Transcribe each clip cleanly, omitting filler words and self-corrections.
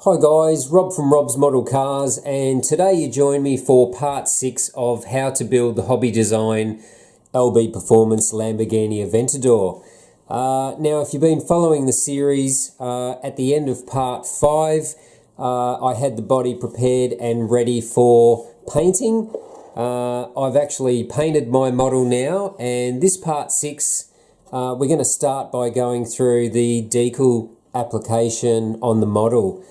Hi guys, Rob from Rob's Model Cars, and today you join me for part 6 of how to build the hobby design LB Performance Lamborghini Aventador. Now if you've been following the series, at the end of part 5 I had the body prepared and ready for painting. I've actually painted my model now, and this part 6 we're going to start by going through the decal application on the model.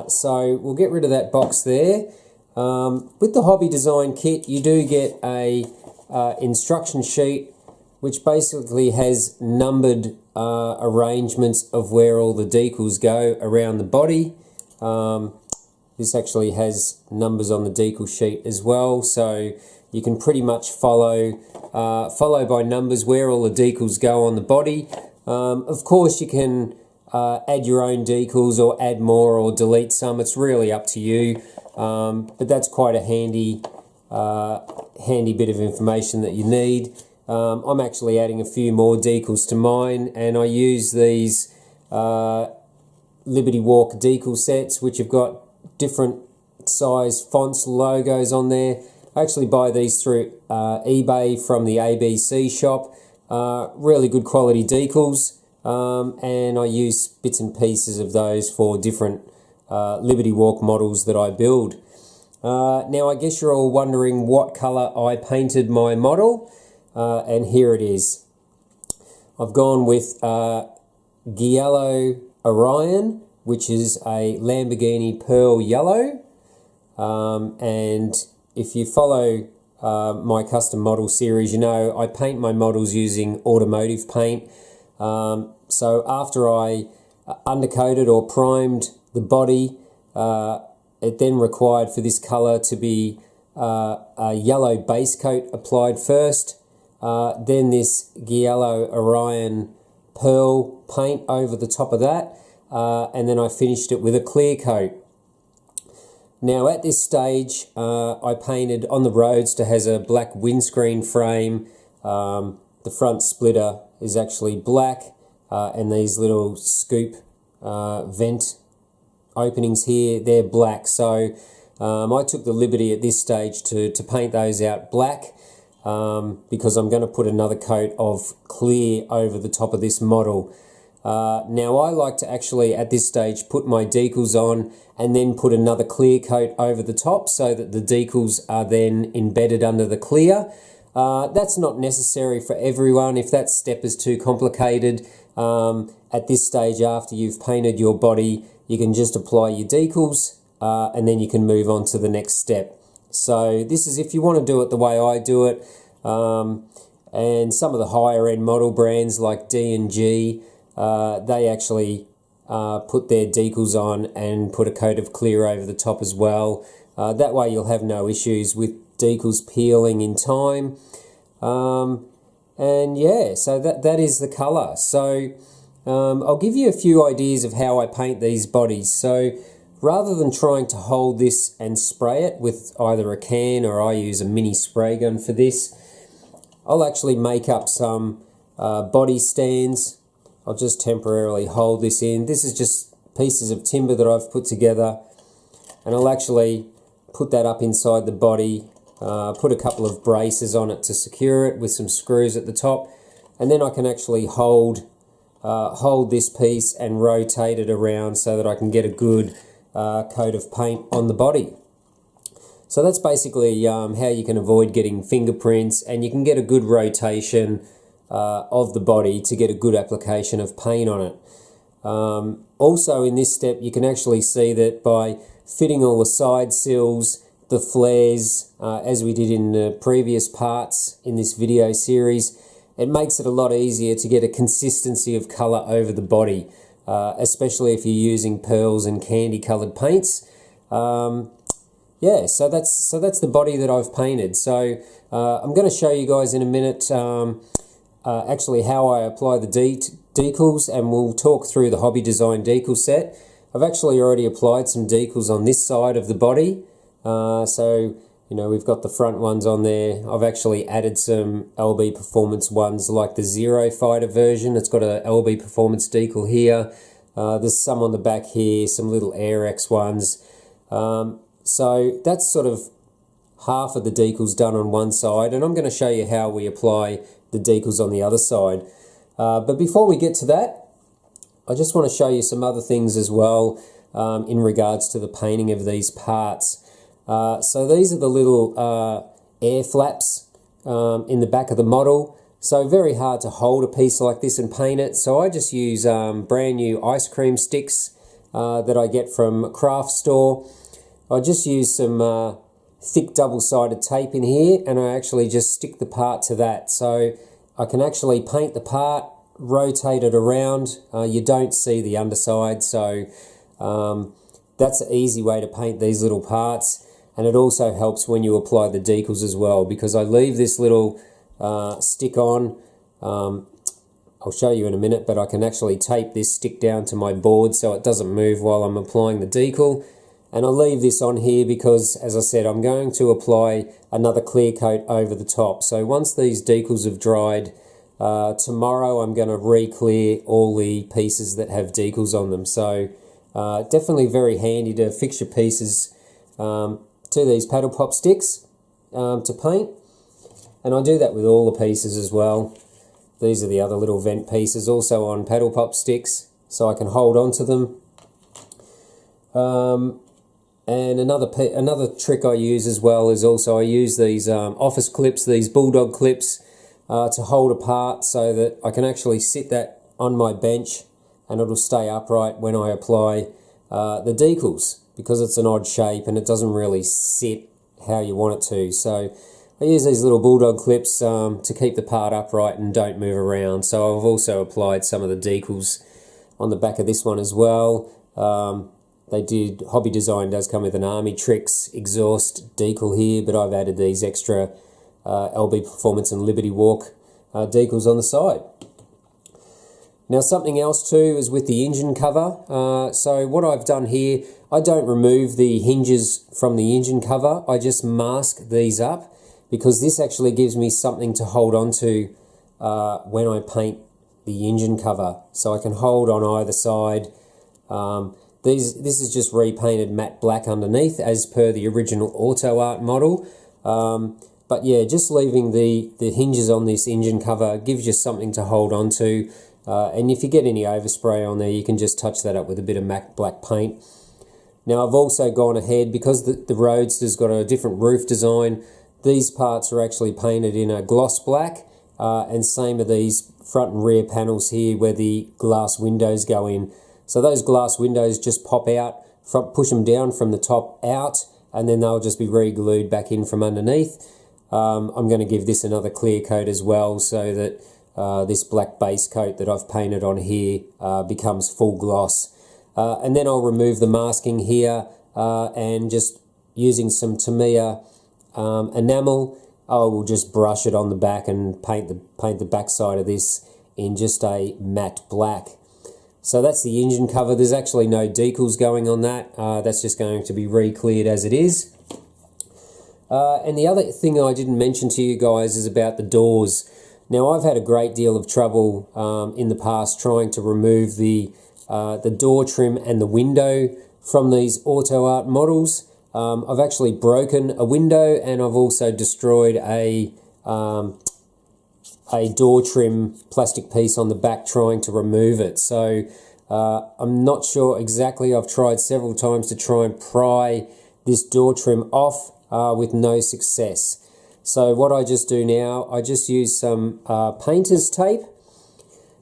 So we'll get rid of that box there. With the hobby design kit you do get a instruction sheet which basically has numbered arrangements of where all the decals go around the body. This actually has numbers on the decal sheet as well, so you can pretty much follow by numbers where all the decals go on the body. Of course you can add your own decals or add more or delete some. It's really up to you, but that's quite a handy bit of information that you need. I'm actually adding a few more decals to mine, and I use these Liberty Walk decal sets which have got different size fonts, logos on there. I actually buy these through eBay from the ABC shop. Really good quality decals. And I use bits and pieces of those for different Liberty Walk models that I build. Now I guess you're all wondering what colour I painted my model, and here it is. I've gone with Giallo Orion, which is a Lamborghini Pearl Yellow, and if you follow my custom model series, you know I paint my models using automotive paint. So after I undercoated or primed the body, it then required for this colour to be a yellow base coat applied first, then this Giallo Orion Pearl paint over the top of that, and then I finished it with a clear coat. Now at this stage I painted on the Roadster, has a black windscreen frame. The front splitter is actually black, and these little scoop vent openings here, they're black. So I took the liberty at this stage to paint those out black, because I'm going to put another coat of clear over the top of this model. Now I like to actually at this stage put my decals on and then put another clear coat over the top so that the decals are then embedded under the clear. That's not necessary for everyone. If that step is too complicated, at this stage after you've painted your body, you can just apply your decals and then you can move on to the next step. So this is if you want to do it the way I do it, and some of the higher end model brands like D&G, they actually put their decals on and put a coat of clear over the top as well. That way you'll have no issues with decals peeling in time. And yeah, so that is the colour. So I'll give you a few ideas of how I paint these bodies. So rather than trying to hold this and spray it with either a can, or I use a mini spray gun for this, I'll actually make up some body stands. I'll just temporarily hold this in. This is just pieces of timber that I've put together, and I'll actually put that up inside the body. Put a couple of braces on it to secure it with some screws at the top, and then I can actually hold this piece and rotate it around so that I can get a good coat of paint on the body. So that's basically how you can avoid getting fingerprints, and you can get a good rotation of the body to get a good application of paint on it. Also in this step you can actually see that by fitting all the side sills, the flares, as we did in the previous parts in this video series, it makes it a lot easier to get a consistency of colour over the body, especially if you're using pearls and candy coloured paints. Yeah, so that's the body that I've painted. So I'm going to show you guys in a minute actually how I apply the decals, and we'll talk through the hobby design decal set. I've actually already applied some decals on this side of the body. So, you know, we've got the front ones on there. I've actually added some LB Performance ones like the Zero Fighter version. It's got a LB Performance decal here. There's some on the back here, some little AirX ones. So that's sort of half of the decals done on one side, and I'm going to show you how we apply the decals on the other side. But before we get to that, I just want to show you some other things as well in regards to the painting of these parts. So these are the little air flaps in the back of the model. So very hard to hold a piece like this and paint it. So I just use brand new ice cream sticks that I get from a craft store. I just use some thick double-sided tape in here, and I actually just stick the part to that. So I can actually paint the part, rotate it around. You don't see the underside, so that's an easy way to paint these little parts. And it also helps when you apply the decals as well, because I leave this little stick on. I'll show you in a minute, but I can actually tape this stick down to my board so it doesn't move while I'm applying the decal. And I'll leave this on here because, as I said, I'm going to apply another clear coat over the top. So once these decals have dried, tomorrow I'm going to re-clear all the pieces that have decals on them. So definitely very handy to fix your pieces to these paddle pop sticks to paint. And I do that with all the pieces as well. These are the other little vent pieces also on paddle pop sticks, so I can hold on to them. And another trick I use as well is also I use these office clips, these bulldog clips, to hold apart so that I can actually sit that on my bench and it'll stay upright when I apply the decals, because it's an odd shape and it doesn't really sit how you want it to. So I use these little bulldog clips to keep the part upright and don't move around. So I've also applied some of the decals on the back of this one as well. Hobby Design does come with an Army Tricks exhaust decal here, but I've added these extra LB Performance and Liberty Walk decals on the side. Now something else too is with the engine cover. So what I've done here, I don't remove the hinges from the engine cover. I just mask these up, because this actually gives me something to hold on to when I paint the engine cover. So I can hold on either side. This is just repainted matte black underneath as per the original Auto Art model. But yeah, just leaving the hinges on this engine cover gives you something to hold on to. And if you get any overspray on there, you can just touch that up with a bit of matte black paint. Now I've also gone ahead, because the Roadster's got a different roof design, these parts are actually painted in a gloss black, and same are these front and rear panels here where the glass windows go in. So those glass windows just pop out, push them down from the top out, and then they'll just be re-glued back in from underneath. I'm going to give this another clear coat as well, so that this black base coat that I've painted on here becomes full gloss. And then I'll remove the masking here, and just using some Tamiya enamel, I will just brush it on the back and paint the back side of this in just a matte black. So that's the engine cover. There's actually no decals going on that. That's just going to be re-cleared as it is. And the other thing I didn't mention to you guys is about the doors. Now I've had a great deal of trouble in the past trying to remove the door trim and the window from these Auto Art models. I've actually broken a window, and I've also destroyed a door trim plastic piece on the back trying to remove it. So I'm not sure exactly. I've tried several times to try and pry this door trim off with no success. So what I just do now, I just use some painter's tape.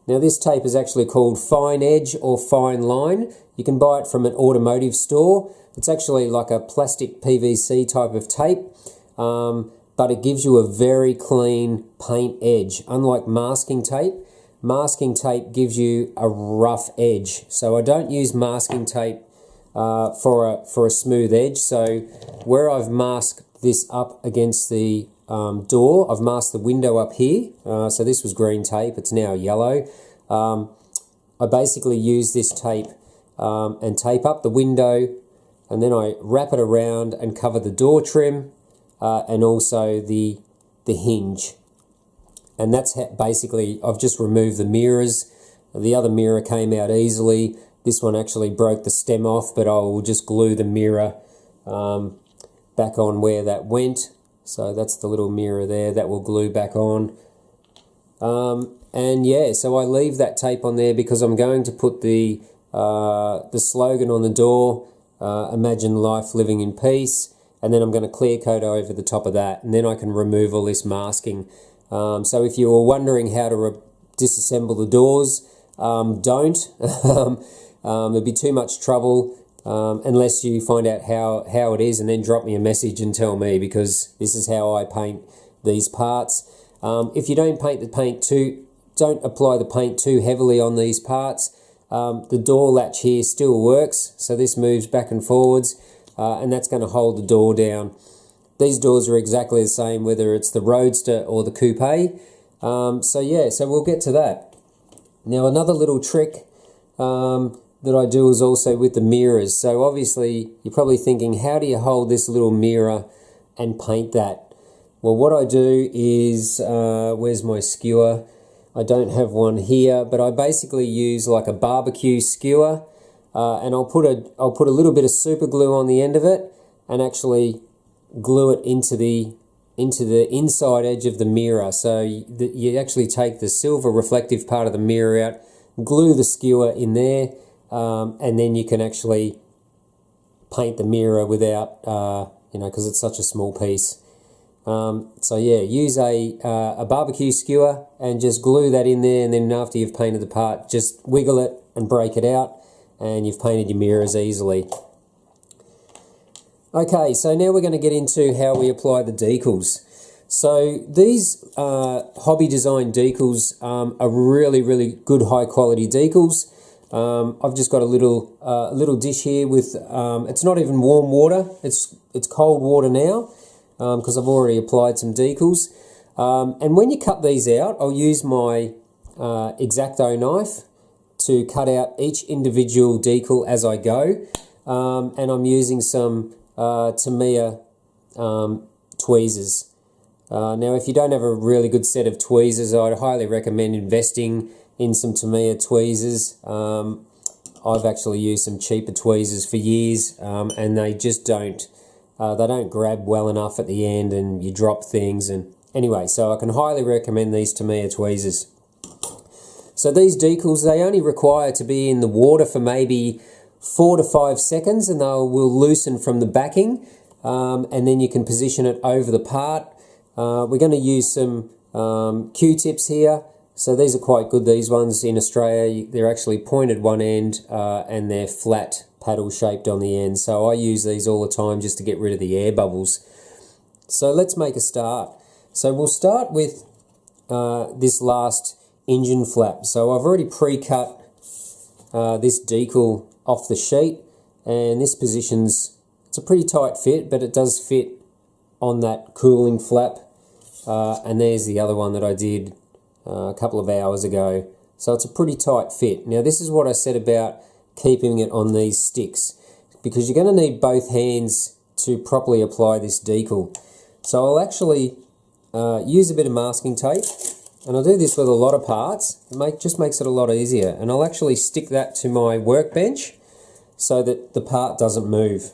Now this tape is actually called Fine Edge or Fine Line. You can buy it from an automotive store. It's actually like a plastic PVC type of tape. But it gives you a very clean paint edge. Unlike masking tape gives you a rough edge. So I don't use masking tape for a smooth edge. So where I've masked this up against the door, I've masked the window up here. So this was green tape, it's now yellow. I basically use this tape and tape up the window, and then I wrap it around and cover the door trim. And also the hinge, and that's basically I've just removed the mirrors. The other mirror came out easily. This one actually broke the stem off, but I will just glue the mirror back on where that went. So that's the little mirror there that will glue back on. And yeah, so I leave that tape on there because I'm going to put the slogan on the door, imagine life living in peace, and then I'm going to clear coat over the top of that, and then I can remove all this masking. So if you were wondering how to disassemble the doors, don't. There'd be too much trouble unless you find out how it is, and then drop me a message and tell me, because this is how I paint these parts. If you don't apply the paint too heavily on these parts, the door latch here still works, so this moves back and forwards, and that's going to hold the door down. These doors are exactly the same whether it's the Roadster or the Coupe. So yeah, so we'll get to that. Now another little trick that I do is also with the mirrors. So obviously you're probably thinking, how do you hold this little mirror and paint that? Well, what I do is, where's my skewer? I don't have one here, but I basically use like a barbecue skewer, and I'll put a little bit of super glue on the end of it and actually glue it into the inside edge of the mirror. So you actually take the silver reflective part of the mirror out, glue the skewer in there, and then you can actually paint the mirror without, because it's such a small piece. So yeah, use a barbecue skewer and just glue that in there, and then after you've painted the part, just wiggle it and break it out, and you've painted your mirrors easily. Okay, so now we're going to get into how we apply the decals. So these hobby design decals are really, really good high quality decals. I've just got a little dish here with, it's not even warm water, it's cold water now, because I've already applied some decals. And when you cut these out, I'll use my X-Acto knife to cut out each individual decal as I go. And I'm using some Tamiya tweezers. Now, if you don't have a really good set of tweezers, I'd highly recommend investing in some Tamiya tweezers. I've actually used some cheaper tweezers for years, and they just don't grab well enough at the end, and you drop things. And anyway, so I can highly recommend these Tamiya tweezers. So these decals, they only require to be in the water for maybe 4 to 5 seconds, and they will loosen from the backing, and then you can position it over the part. We're going to use some Q-tips here. So these are quite good, these ones in Australia. They're actually pointed one end, and they're flat paddle shaped on the end. So I use these all the time just to get rid of the air bubbles. So let's make a start. So we'll start with this last engine flap. So I've already pre-cut this decal off the sheet, and this position's, it's a pretty tight fit, but it does fit on that cooling flap. And there's the other one that I did a couple of hours ago. So it's a pretty tight fit. Now this is what I said about keeping it on these sticks, because you're going to need both hands to properly apply this decal. So I'll actually use a bit of masking tape, and I'll do this with a lot of parts. It just makes it a lot easier. And I'll actually stick that to my workbench so that the part doesn't move.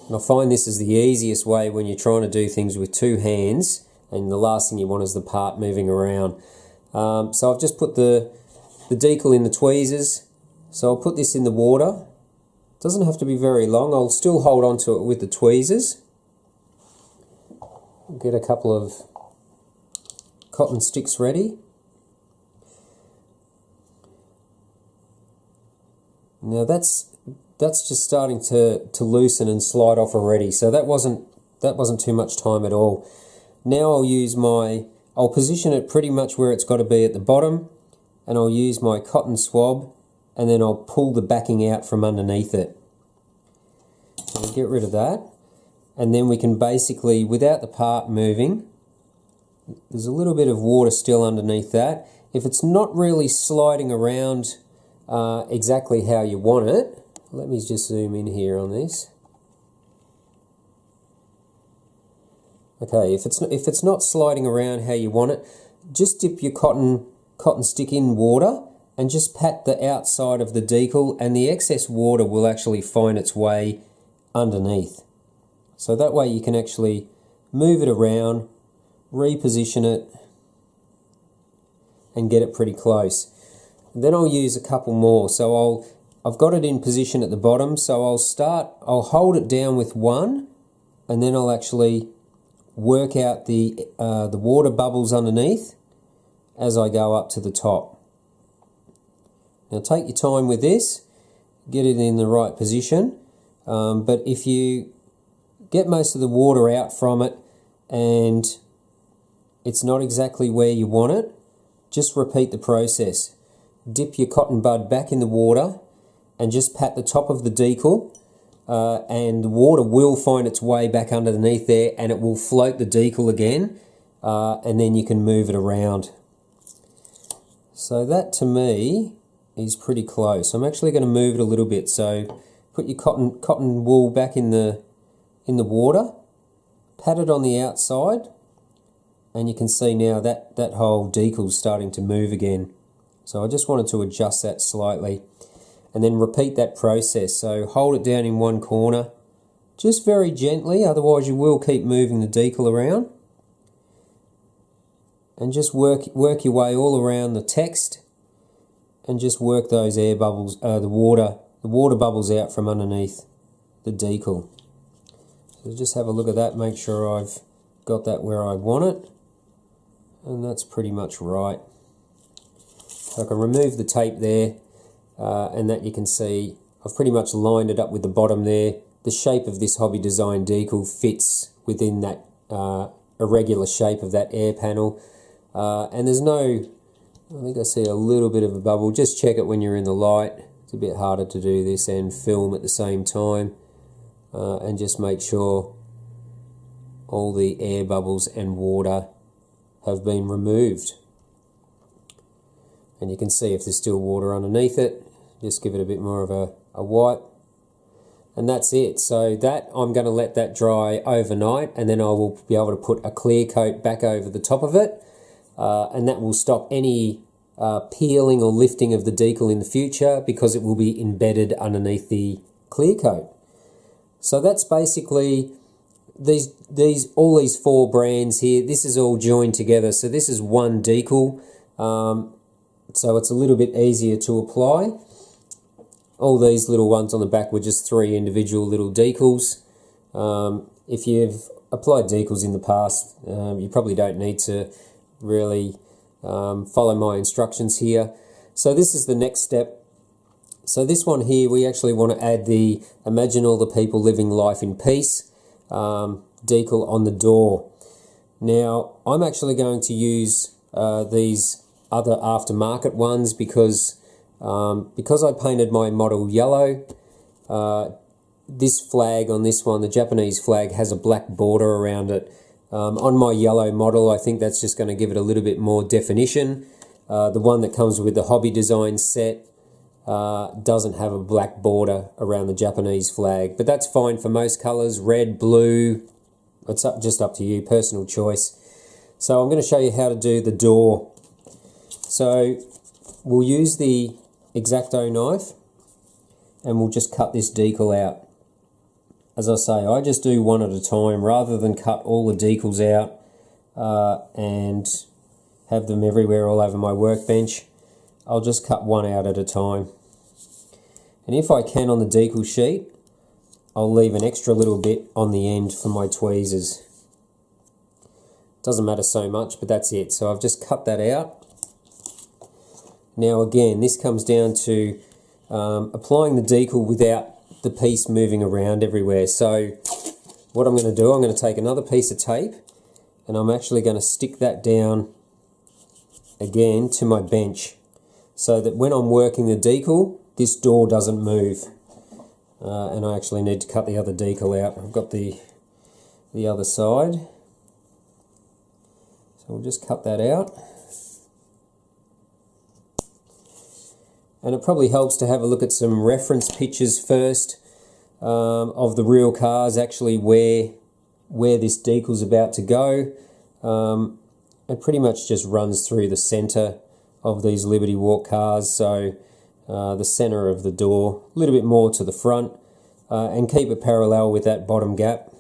And I find this is the easiest way when you're trying to do things with two hands, and the last thing you want is the part moving around. So I've just put the decal in the tweezers. So I'll put this in the water. It doesn't have to be very long. I'll still hold on to it with the tweezers. Get a couple of cotton sticks ready. Now that's just starting to loosen and slide off already. So that wasn't too much time at all. Now I'll position it pretty much where it's got to be at the bottom, and I'll use my cotton swab, and then I'll pull the backing out from underneath it. So we'll get rid of that, and then we can basically, without the part moving, there's a little bit of water still underneath that. If it's not really sliding around exactly how you want it, let me just zoom in here on this. Okay, if it's not sliding around how you want it, just dip your cotton stick in water and just pat the outside of the decal, and the excess water will actually find its way underneath. So that way you can actually move it around, reposition it, and get it pretty close. And then I'll use a couple more. So I've got it in position at the bottom, so I'll hold it down with one, and then I'll actually work out the water bubbles underneath as I go up to the top. Now take your time with this, get it in the right position, but if you get most of the water out from it and it's not exactly where you want it, just repeat the process. Dip your cotton bud back in the water and just pat the top of the decal, and the water will find its way back underneath there, and it will float the decal again, and then you can move it around. So that to me is pretty close. I'm actually going to move it a little bit. So put your cotton wool back in the water, pat it on the outside, and you can see now that whole decal is starting to move again. So I just wanted to adjust that slightly, and then repeat that process. So hold it down in one corner, just very gently, otherwise you will keep moving the decal around. And just work your way all around the text, and just work those air bubbles, the water bubbles out from underneath the decal. So just have a look at that, make sure I've got that where I want it, and that's pretty much right. So I can remove the tape there, and that you can see I've pretty much lined it up with the bottom there. The shape of this hobby design decal fits within that irregular shape of that air panel, and there's no, I think I see a little bit of a bubble. Just check it when you're in the light. It's a bit harder to do this and film at the same time, and just make sure all the air bubbles and water have been removed. And you can see if there's still water underneath it, just give it a bit more of a wipe, and that's it. So that, I'm going to let that dry overnight, and then I will be able to put a clear coat back over the top of it, and that will stop any peeling or lifting of the decal in the future, because it will be embedded underneath the clear coat. So that's basically all these four brands here. This is all joined together, so this is one decal. So it's a little bit easier to apply. All these little ones on the back were just 3 individual little decals. If you've applied decals in the past, you probably don't need to really follow my instructions here. So this is the next step. So this one here, we actually want to add the Imagine All the People Living Life in Peace decal on the door. Now I'm actually going to use these other aftermarket ones because I painted my model yellow. This flag on this one, the Japanese flag, has a black border around it. On my yellow model, I think that's just going to give it a little bit more definition. The one that comes with the hobby design set doesn't have a black border around the Japanese flag, but that's fine for most colors. Red, blue, it's just up to you, personal choice. So I'm going to show you how to do the door. So we'll use the X-Acto knife, and we'll just cut this decal out. As I say, I just do one at a time rather than cut all the decals out and have them everywhere all over my workbench. I'll just cut one out at a time. And if I can, on the decal sheet, I'll leave an extra little bit on the end for my tweezers. Doesn't matter so much, but that's it. So I've just cut that out. Now again, this comes down to applying the decal without the piece moving around everywhere. So what I'm going to do, I'm going to take another piece of tape, and I'm actually going to stick that down again to my bench, so that when I'm working the decal, this door doesn't move. And I actually need to cut the other decal out. I've got the other side. So we'll just cut that out. And it probably helps to have a look at some reference pictures first of the real cars, actually where this decal's about to go. It pretty much just runs through the center of these Liberty Walk cars, so the center of the door a little bit more to the front, and keep it parallel with that bottom gap.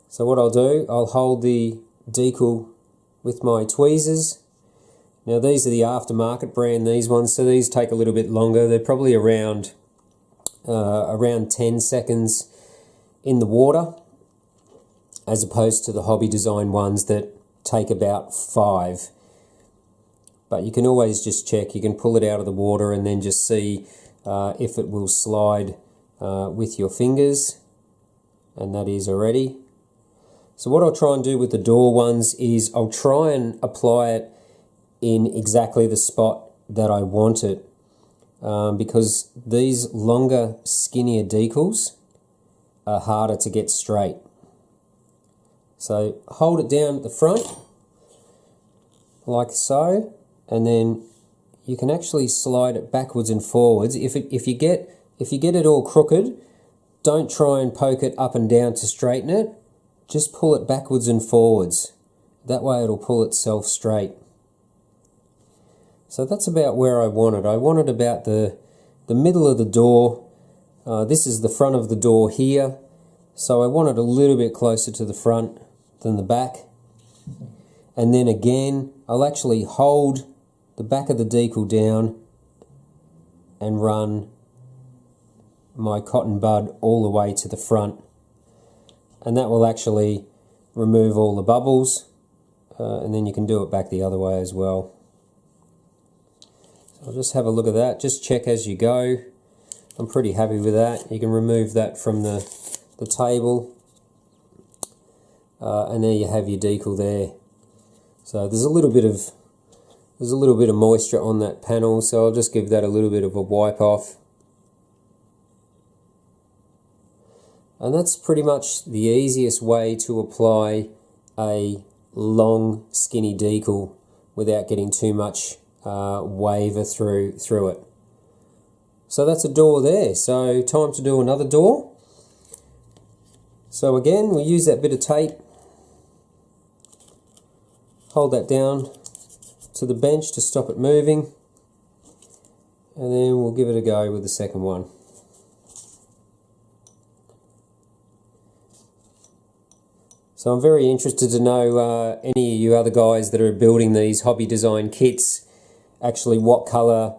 So what I'll do, I'll hold the decal with my tweezers. Now these are the aftermarket brand, these ones, so these take a little bit longer. They're probably around 10 seconds in the water, as opposed to the hobby design ones that take about 5. But you can always just check. You can pull it out of the water and then just see if it will slide with your fingers, and that is already. So what I'll try and do with the door ones is I'll try and apply it in exactly the spot that I want it, because these longer, skinnier decals are harder to get straight. So hold it down at the front, like so, and then you can actually slide it backwards and forwards. If you get it all crooked, don't try and poke it up and down to straighten it. Just pull it backwards and forwards. That way it'll pull itself straight. So that's about where I want it. I want it about the middle of the door. This is the front of the door here, so I want it a little bit closer to the front than the back. And then again, I'll actually hold the back of the decal down and run my cotton bud all the way to the front, and that will actually remove all the bubbles, and then you can do it back the other way as well. So I'll just have a look at that, just check as you go. I'm pretty happy with that. You can remove that from the table, and there you have your decal there. So there's a little bit of moisture on that panel, so I'll just give that a little bit of a wipe off. And that's pretty much the easiest way to apply a long, skinny decal without getting too much waver through it. So that's a door there. So time to do another door. So again, we'll use that bit of tape, hold that down to the bench to stop it moving, and then we'll give it a go with the second one. So I'm very interested to know any of you other guys that are building these hobby design kits, actually what colour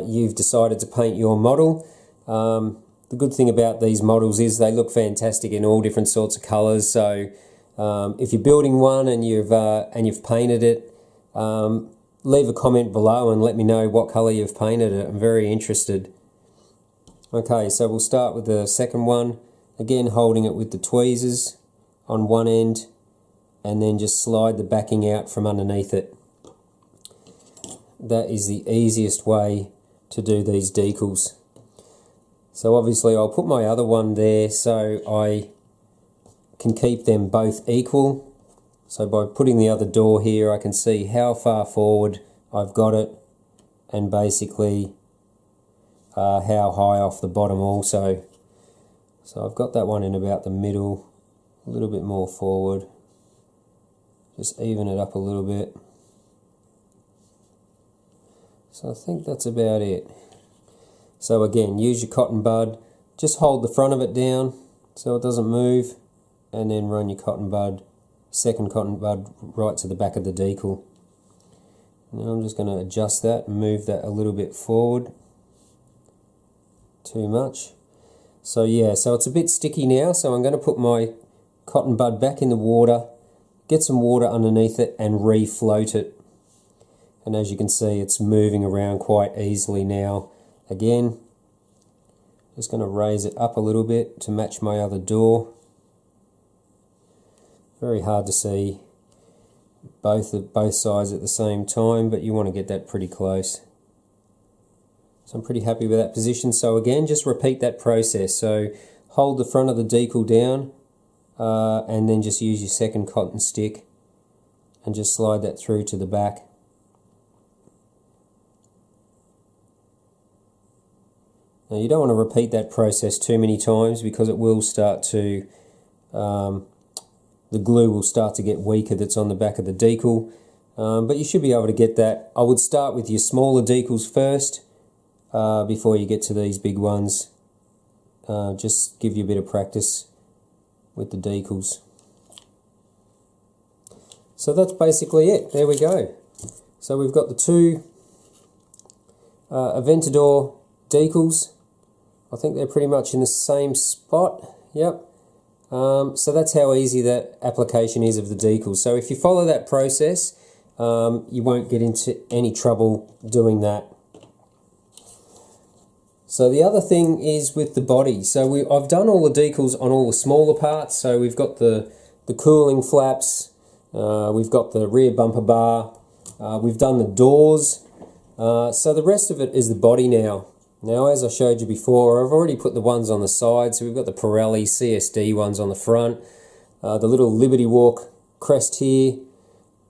you've decided to paint your model. The good thing about these models is they look fantastic in all different sorts of colours. So if you're building one and you've painted it, leave a comment below and let me know what colour you've painted it. I'm very interested. Okay, so we'll start with the second one. Again, holding it with the tweezers on one end, and then just slide the backing out from underneath it. That is the easiest way to do these decals. So obviously I'll put my other one there so I can keep them both equal. So by putting the other door here, I can see how far forward I've got it, and basically how high off the bottom also. So I've got that one in about the middle, a little bit more forward. Just even it up a little bit. So I think that's about it. So again, use your cotton bud. Just hold the front of it down so it doesn't move, and then run your cotton bud, second cotton bud, right to the back of the decal. Now I'm just going to adjust that and move that a little bit forward. Too much. So yeah, so it's a bit sticky now, so I'm going to put my cotton bud back in the water, get some water underneath it and re-float it. And as you can see, it's moving around quite easily now. Again, just going to raise it up a little bit to match my other door. Very hard to see both sides at the same time, but you want to get that pretty close. So I'm pretty happy with that position. So again, just repeat that process. So hold the front of the decal down, and then just use your second cotton stick and just slide that through to the back. Now you don't want to repeat that process too many times, because it will start to, the glue will start to get weaker that's on the back of the decal. but you should be able to get that. I would start with your smaller decals first before you get to these big ones. Just give you a bit of practice with the decals. So that's basically it. There we go. So we've got the two AVENTADOR decals. I think they're pretty much in the same spot. Yep. So that's how easy that application is of the decals. So if you follow that process, you won't get into any trouble doing that. So the other thing is with the body. So I've done all the decals on all the smaller parts. So we've got the cooling flaps, we've got the rear bumper bar, we've done the doors. So the rest of it is the body now. Now, as I showed you before, I've already put the ones on the side. So we've got the Pirelli CSD ones on the front, the little Liberty Walk crest here,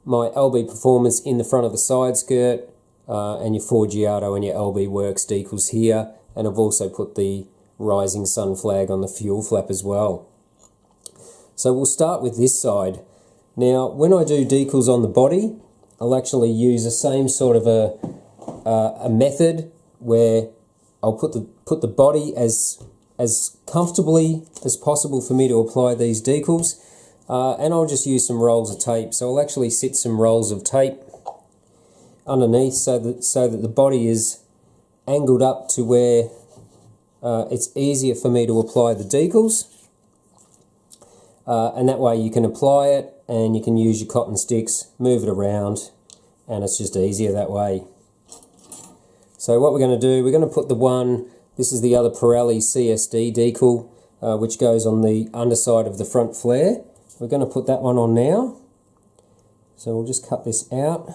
my LB Performance in the front of the side skirt, and your Ford Giotto and your LB Works decals here. And I've also put the Rising Sun flag on the fuel flap as well. So we'll start with this side. Now, when I do decals on the body, I'll actually use the same sort of a method where I'll put the body as comfortably as possible for me to apply these decals, and I'll just use some rolls of tape. So I'll actually sit some rolls of tape underneath so that the body is angled up to where it's easier for me to apply the decals, and that way you can apply it and you can use your cotton sticks, move it around, and it's just easier that way. So what we're going to do, we're going to put the one, this is the other Pirelli CSD decal, which goes on the underside of the front flare. We're going to put that one on now. So we'll just cut this out.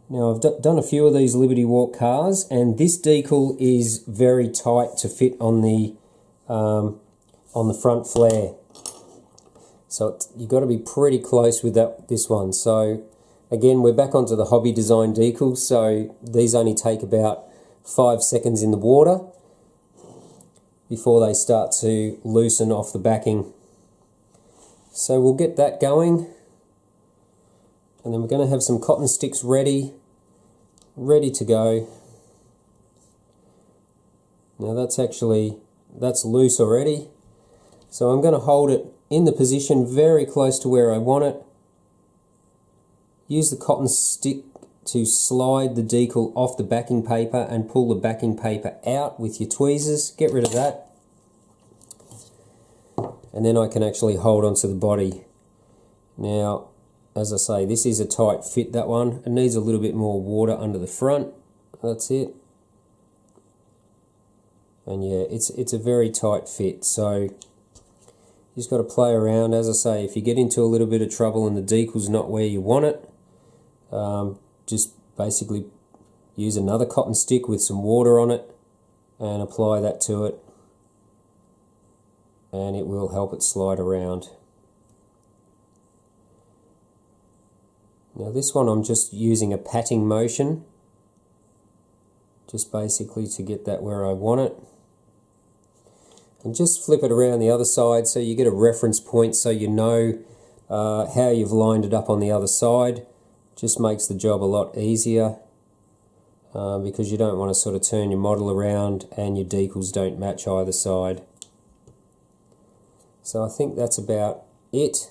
Now I've done a few of these Liberty Walk cars, and this decal is very tight to fit on the front flare. So you've got to be pretty close with this one. So again, we're back onto the hobby design decals, so these only take about 5 seconds in the water before they start to loosen off the backing. So we'll get that going, and then we're going to have some cotton sticks ready to go. Now that's loose already, so I'm going to hold it in the position very close to where I want it. Use the cotton stick to slide the decal off the backing paper and pull the backing paper out with your tweezers. Get rid of that. And then I can actually hold onto the body. Now, as I say, this is a tight fit, that one. It needs a little bit more water under the front. That's it. And yeah, it's a very tight fit. So you just got to play around. As I say, if you get into a little bit of trouble and the decal's not where you want it, just basically use another cotton stick with some water on it and apply that to it, and it will help it slide around. Now this one I'm just using a patting motion, just basically to get that where I want it, and just flip it around the other side so you get a reference point so you know how you've lined it up on the other side. Just makes the job a lot easier because you don't want to sort of turn your model around and your decals don't match either side. So I think that's about it.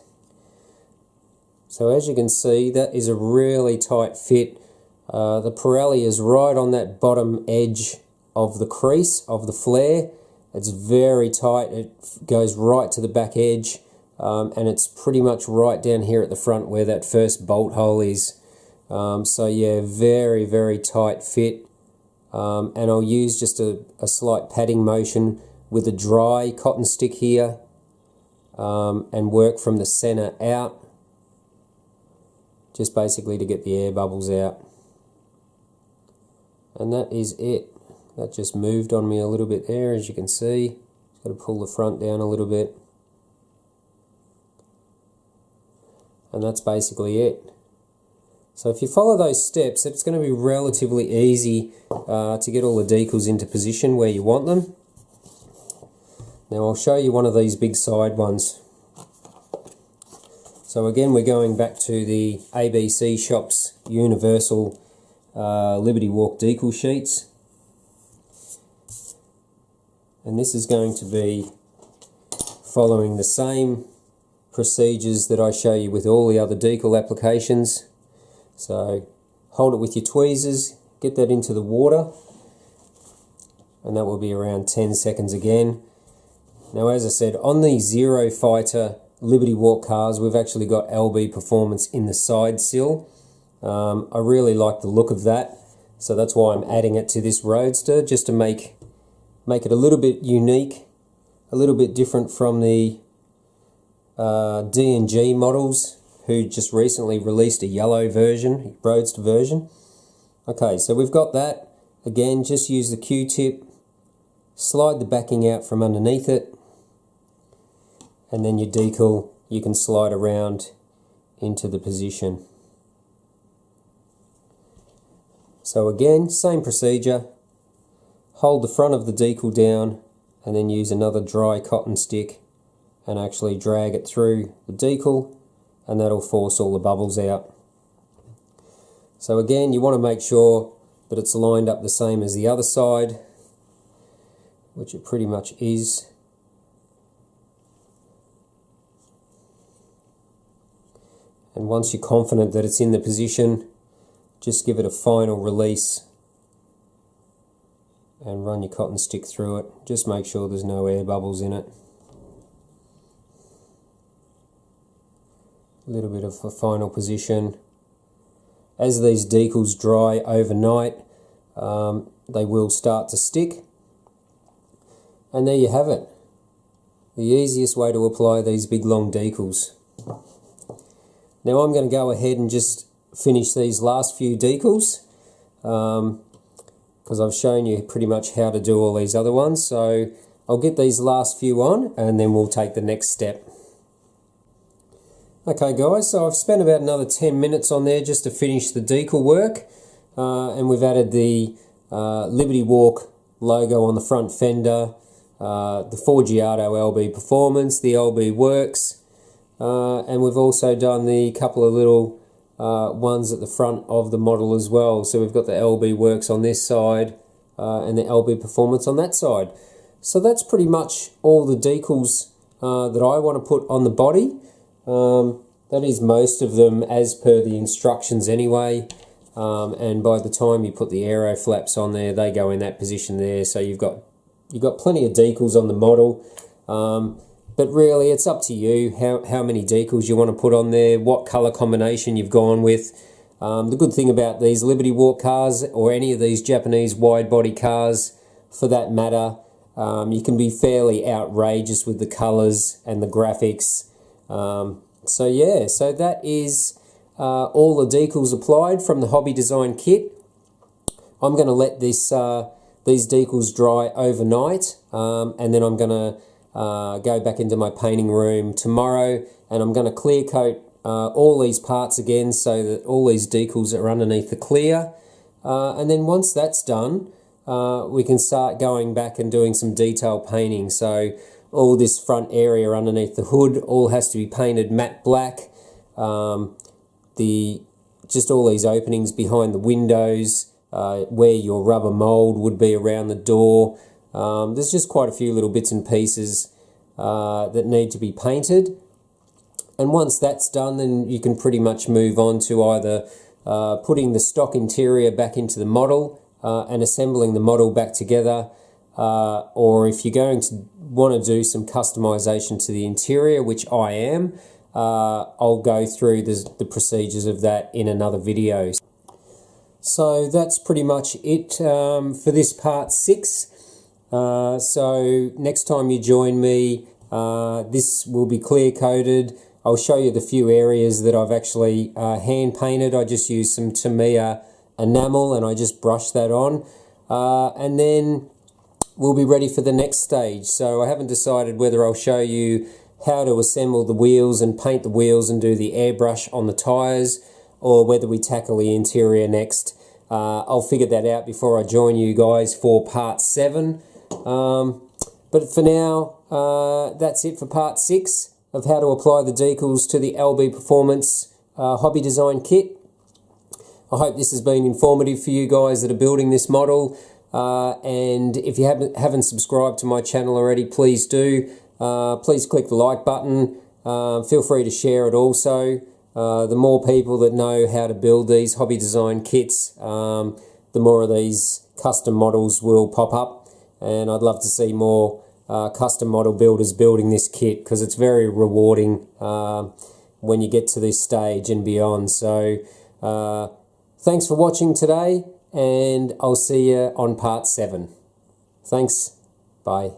So as you can see, that is a really tight fit. The Pirelli is right on that bottom edge of the crease of the flare. It's very tight. It goes right to the back edge. And it's pretty much right down here at the front where that first bolt hole is. So yeah, very, very tight fit. And I'll use just a slight patting motion with a dry cotton stick here, and work from the center out, just basically to get the air bubbles out. And that is it. That just moved on me a little bit there, as you can see. Just got to pull the front down a little bit. And that's basically it. So if you follow those steps, it's going to be relatively easy to get all the decals into position where you want them. Now I'll show you one of these big side ones. So again, we're going back to the ABC Shop's Universal Liberty Walk decal sheets. And this is going to be following the same procedures that I show you with all the other decal applications. So hold it with your tweezers, get that into the water, and that will be around 10 seconds again. Now, as I said, on the Zero Fighter Liberty Walk cars, we've actually got LB Performance in the side sill. I really like the look of that, so that's why I'm adding it to this Roadster, just to make it a little bit unique, a little bit different from the D&G models, who just recently released a yellow version, Roadster version. Okay, so we've got that. Again, just use the Q-tip, slide the backing out from underneath it, and then your decal, you can slide around into the position. So again, same procedure. Hold the front of the decal down and then use another dry cotton stick and actually drag it through the decal, and that'll force all the bubbles out. So again, you want to make sure that it's lined up the same as the other side, which it pretty much is. And once you're confident that it's in the position, just give it a final release and run your cotton stick through it. Just make sure there's no air bubbles in it. A little bit of a final position. As these decals dry overnight, they will start to stick. And there you have it. The easiest way to apply these big long decals. Now I'm going to go ahead and just finish these last few decals, because I've shown you pretty much how to do all these other ones. So I'll get these last few on and then we'll take the next step. Okay guys, so I've spent about another 10 minutes on there just to finish the decal work, and we've added the Liberty Walk logo on the front fender, the Forgiato LB Performance, the LB Works, and we've also done the couple of little ones at the front of the model as well. So we've got the LB Works on this side and the LB Performance on that side. So that's pretty much all the decals that I want to put on the body. That is most of them as per the instructions anyway, and by the time you put the aero flaps on there, they go in that position there. So you've got plenty of decals on the model, but really it's up to you how many decals you want to put on there, what colour combination you've gone with. The good thing about these Liberty Walk cars, or any of these Japanese wide body cars for that matter, you can be fairly outrageous with the colours and the graphics. So yeah, so that is all the decals applied from the Hobby Design kit. I'm going to let these decals dry overnight, and then I'm going to go back into my painting room tomorrow, and I'm going to clear coat all these parts again so that all these decals are underneath the clear, and then once that's done, we can start going back and doing some detail painting. So all this front area underneath the hood all has to be painted matte black. Just all these openings behind the windows, where your rubber mold would be around the door. There's just quite a few little bits and pieces that need to be painted. And once that's done, then you can pretty much move on to either putting the stock interior back into the model and assembling the model back together, or if you're going to want to do some customization to the interior, which I am, I'll go through the procedures of that in another video. So that's pretty much it for this part 6. So next time you join me, this will be clear coated. I'll show you the few areas that I've actually hand painted. I just used some Tamiya enamel and I just brushed that on, and then we'll be ready for the next stage. So I haven't decided whether I'll show you how to assemble the wheels and paint the wheels and do the airbrush on the tyres, or whether we tackle the interior next. I'll figure that out before I join you guys for part 7. But for now, that's it for part 6. of how to apply the decals to the LB Performance hobby design kit. I hope this has been informative for you guys that are building this model. And if you haven't subscribed to my channel already, please do. Please click the like button. Feel free to share it also. The more people that know how to build these hobby design kits, the more of these custom models will pop up. And I'd love to see more custom model builders building this kit, because it's very rewarding when you get to this stage and beyond. So thanks for watching today, and I'll see you on part 7. Thanks. Bye.